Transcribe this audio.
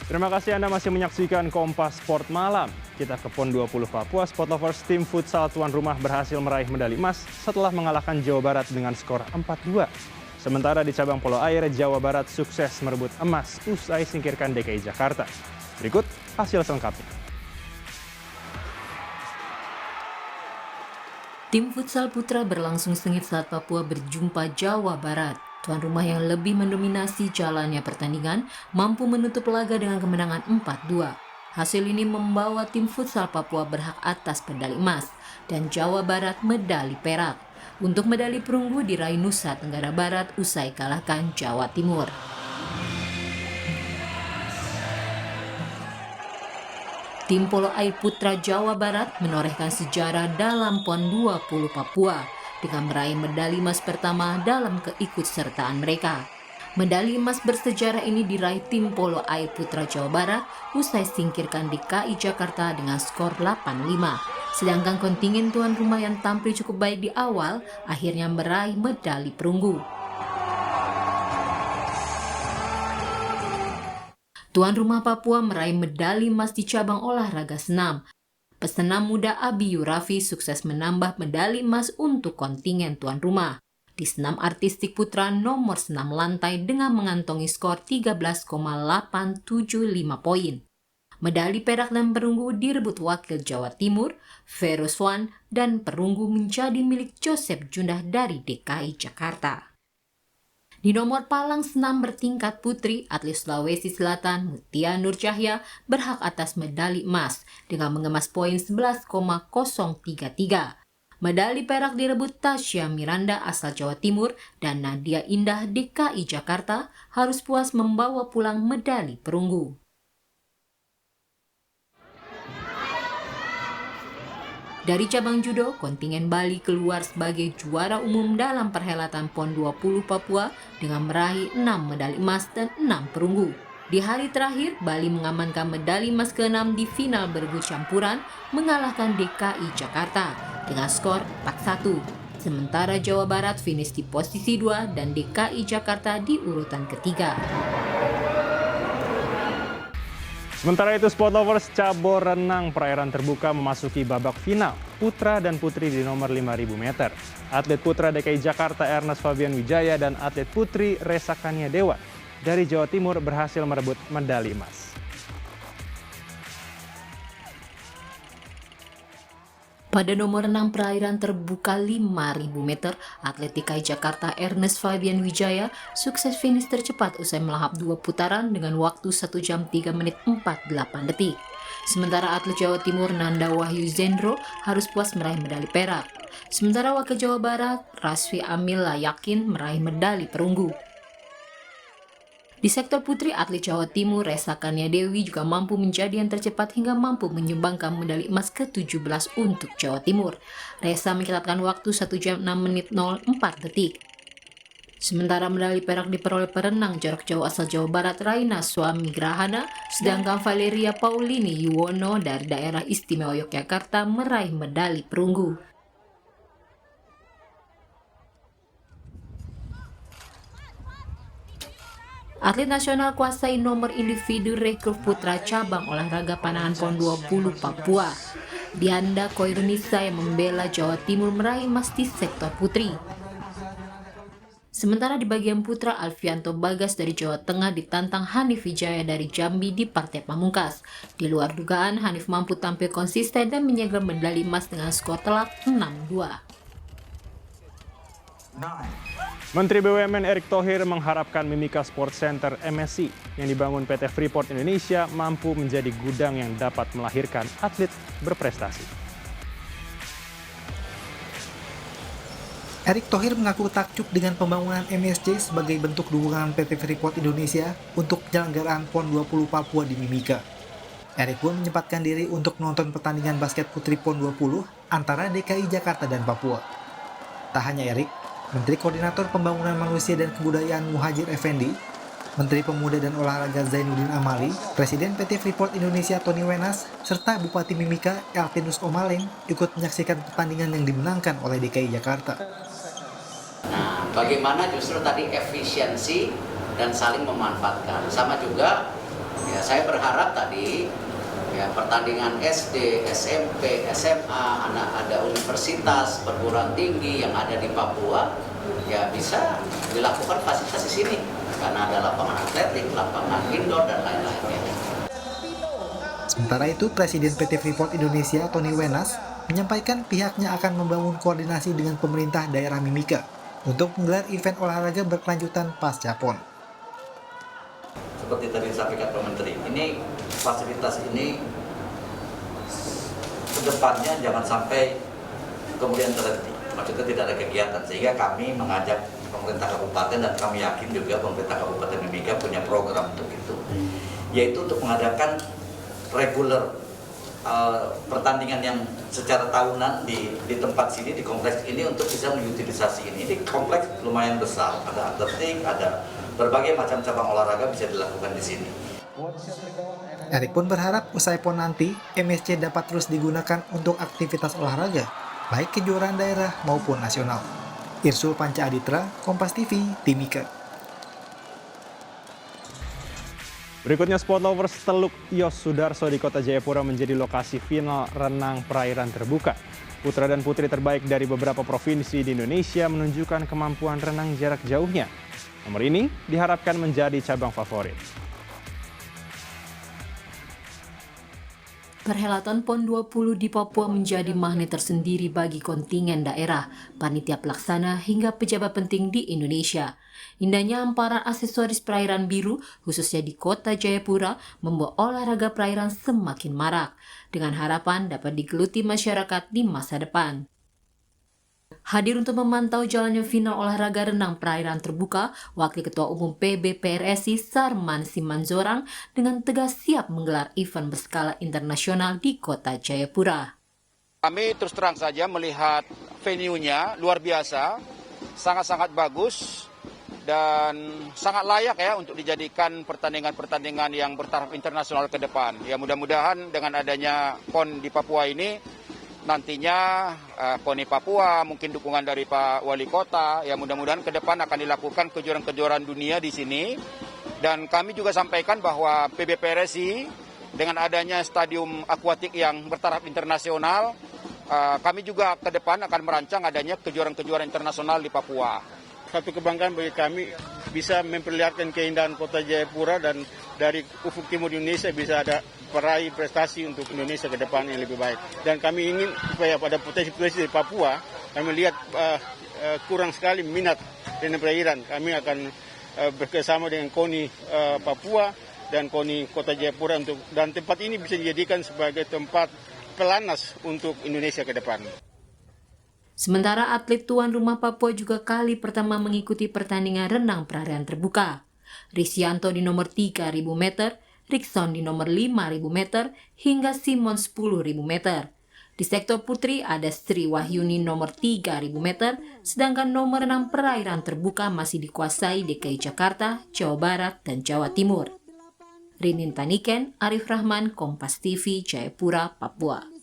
Terima kasih Anda masih menyaksikan Kompas Sport Malam. Kita ke PON 20 Papua, Sport Lovers tim futsal tuan rumah berhasil meraih medali emas setelah mengalahkan Jawa Barat dengan skor 4-2. Sementara di cabang polo air, Jawa Barat sukses merebut emas usai singkirkan DKI Jakarta. Berikut hasil selengkapnya. Tim futsal putra berlangsung sengit saat Papua berjumpa Jawa Barat. Tuan rumah yang lebih mendominasi jalannya pertandingan mampu menutup laga dengan kemenangan 4-2. Hasil ini membawa tim futsal Papua berhak atas medali emas dan Jawa Barat medali perak. Untuk medali perunggu diraih Nusa Tenggara Barat usai kalahkan Jawa Timur. Tim polo air putra Jawa Barat menorehkan sejarah dalam PON 20 Papua dengan meraih medali emas pertama dalam keikutsertaan mereka. Medali emas bersejarah ini diraih tim polo air putra Jawa Barat usai singkirkan DKI Jakarta dengan skor 8-5. Sedangkan kontingen tuan rumah yang tampil cukup baik di awal akhirnya meraih medali perunggu. Tuan rumah Papua meraih medali emas di cabang olahraga senam. Pesenam muda Abi Yurafi sukses menambah medali emas untuk kontingen tuan rumah di senam artistik putra nomor senam lantai dengan mengantongi skor 13,875 poin. Medali perak dan perunggu direbut wakil Jawa Timur, Feruswan, dan perunggu menjadi milik Joseph Jundah dari DKI Jakarta. Di nomor palang senam bertingkat putri, atlet Sulawesi Selatan Mutia Nur Cahya berhak atas medali emas dengan mengemas poin 11,033. Medali perak direbut Tasya Miranda asal Jawa Timur dan Nadia Indah DKI Jakarta harus puas membawa pulang medali perunggu. Dari cabang judo, kontingen Bali keluar sebagai juara umum dalam perhelatan PON 20 Papua dengan meraih 6 medali emas dan 6 perunggu. Di hari terakhir, Bali mengamankan medali emas ke-6 di final bergu campuran mengalahkan DKI Jakarta dengan skor 4-1. Sementara Jawa Barat finish di posisi 2 dan DKI Jakarta di urutan ketiga. Sementara itu, Sport Lovers cabur renang perairan terbuka memasuki babak final putra dan putri di nomor 5.000 meter. Atlet putra DKI Jakarta Ernest Fabian Wijaya dan atlet putri Resa Kania Dewa dari Jawa Timur berhasil merebut medali emas. Pada nomor 6 perairan terbuka 5.000 meter, atlet DKI Jakarta Ernest Fabian Wijaya sukses finish tercepat usai melahap 2 putaran dengan waktu 1 jam 3 menit 48 detik. Sementara atlet Jawa Timur Nanda Wahyu Zendro harus puas meraih medali perak. Sementara wakil Jawa Barat Rasfi Amila yakin meraih medali perunggu. Di sektor putri, atlet Jawa Timur Resa Kania Dewi juga mampu menjadi yang tercepat hingga mampu menyumbangkan medali emas ke-17 untuk Jawa Timur. Resa mencatatkan waktu 1 jam 6 menit 04 detik. Sementara medali perak diperoleh perenang jarak jauh asal Jawa Barat Raina Swami Grahana, sedangkan Valeria Paulini Yuwono dari daerah istimewa Yogyakarta meraih medali perunggu. Atlet nasional kuasai nomor individu rekrut putra cabang olahraga panahan PON 20 Papua. Dianda Koirunisa yang membela Jawa Timur meraih emas di sektor putri. Sementara di bagian putra, Alfianto Bagas dari Jawa Tengah ditantang Hanif Wijaya dari Jambi di partai pamungkas. Di luar dugaan, Hanif mampu tampil konsisten dan menyegel medali emas dengan skor telak 6-2. Menteri BUMN Erick Thohir mengharapkan Mimika Sports Center MSC yang dibangun PT Freeport Indonesia mampu menjadi gudang yang dapat melahirkan atlet berprestasi. Erick Thohir mengaku takjub dengan pembangunan MSC sebagai bentuk dukungan PT Freeport Indonesia untuk penyelenggaraan PON 20 Papua di Mimika. Erick pun menyempatkan diri untuk menonton pertandingan basket putri PON 20 antara DKI Jakarta dan Papua. Tak hanya Erick, Menteri Koordinator Pembangunan Manusia dan Kebudayaan Muhajir Effendi, Menteri Pemuda dan Olahraga Zainuddin Amali, Presiden PT Freeport Indonesia Tony Wenas, serta Bupati Mimika Elvinus Omaleng ikut menyaksikan pertandingan yang dimenangkan oleh DKI Jakarta. Nah, bagaimana justru tadi efisiensi dan saling memanfaatkan. Sama juga ya, saya berharap tadi ya pertandingan SD, SMP, SMA, anak ada universitas, perguruan tinggi yang ada di Papua ya bisa dilakukan fasilitas di sini karena ada lapangan atletik, lapangan indoor dan lain-lainnya. Sementara itu, Presiden PT Freeport Indonesia, Tony Wenas, menyampaikan pihaknya akan membangun koordinasi dengan pemerintah daerah Mimika untuk menggelar event olahraga berkelanjutan pasca PON. Seperti tadi disampaikan Pak Menteri, ini fasilitas ini kedepannya jangan sampai kemudian terhenti. Maksudnya tidak ada kegiatan, sehingga kami mengajak pemerintah kabupaten dan kami yakin juga pemerintah Kabupaten Mimika punya program untuk itu, yaitu untuk mengadakan reguler pertandingan yang secara tahunan di tempat sini, di kompleks ini untuk bisa mengutilisasi ini. Ini kompleks lumayan besar, ada atletik, ada berbagai macam cabang olahraga bisa dilakukan di sini. Erik pun berharap usai PON nanti, MSC dapat terus digunakan untuk aktivitas olahraga, baik kejuaraan daerah maupun nasional. Irsul Panca Aditra, Kompas TV, Timika. Berikutnya Sport Lovers, Teluk Yos Sudarso di Kota Jayapura menjadi lokasi final renang perairan terbuka. Putra dan putri terbaik dari beberapa provinsi di Indonesia menunjukkan kemampuan renang jarak jauhnya. Nomor ini diharapkan menjadi cabang favorit. Perhelatan PON 20 di Papua menjadi magnet tersendiri bagi kontingen daerah, panitia pelaksana hingga pejabat penting di Indonesia. Indahnya hamparan aksesoris perairan biru, khususnya di Kota Jayapura, membuat olahraga perairan semakin marak, dengan harapan dapat digeluti masyarakat di masa depan. Hadir untuk memantau jalannya final olahraga renang perairan terbuka, Wakil Ketua Umum PBPRSI Sarman Simanjorang dengan tegas siap menggelar event berskala internasional di Kota Jayapura. Kami terus terang saja melihat venue-nya luar biasa, sangat-sangat bagus dan sangat layak ya untuk dijadikan pertandingan-pertandingan yang bertaraf internasional ke depan. Ya mudah-mudahan dengan adanya PON di Papua ini nantinya KONI Papua, mungkin dukungan dari Pak Wali Kota, ya mudah-mudahan ke depan akan dilakukan kejuaraan-kejuaraan dunia di sini. Dan kami juga sampaikan bahwa PBPRSI dengan adanya stadium akuatik yang bertaraf internasional, kami juga ke depan akan merancang adanya kejuaraan-kejuaraan internasional di Papua. Satu kebanggaan bagi kami bisa memperlihatkan keindahan Kota Jayapura dan dari ufuk timur Indonesia bisa ada peraih prestasi untuk Indonesia ke depan yang lebih baik. Dan kami ingin supaya pada potensi-potensi di Papua, kami lihat kurang sekali minat dengan perairan. Kami akan bekerjasama dengan KONI Papua dan KONI Kota Jayapura dan tempat ini bisa dijadikan sebagai tempat pelanas untuk Indonesia ke depan. Sementara atlet tuan rumah Papua juga kali pertama mengikuti pertandingan renang perairan terbuka. Risyanto di nomor 3.000 meter, Rickson di nomor 5.000 meter, hingga Simon 10.000 meter. Di sektor putri ada Sri Wahyuni nomor 3.000 meter, sedangkan nomor 6 perairan terbuka masih dikuasai DKI Jakarta, Jawa Barat, dan Jawa Timur. Rinin Taniken, Arif Rahman, Kompas TV, Jayapura, Papua.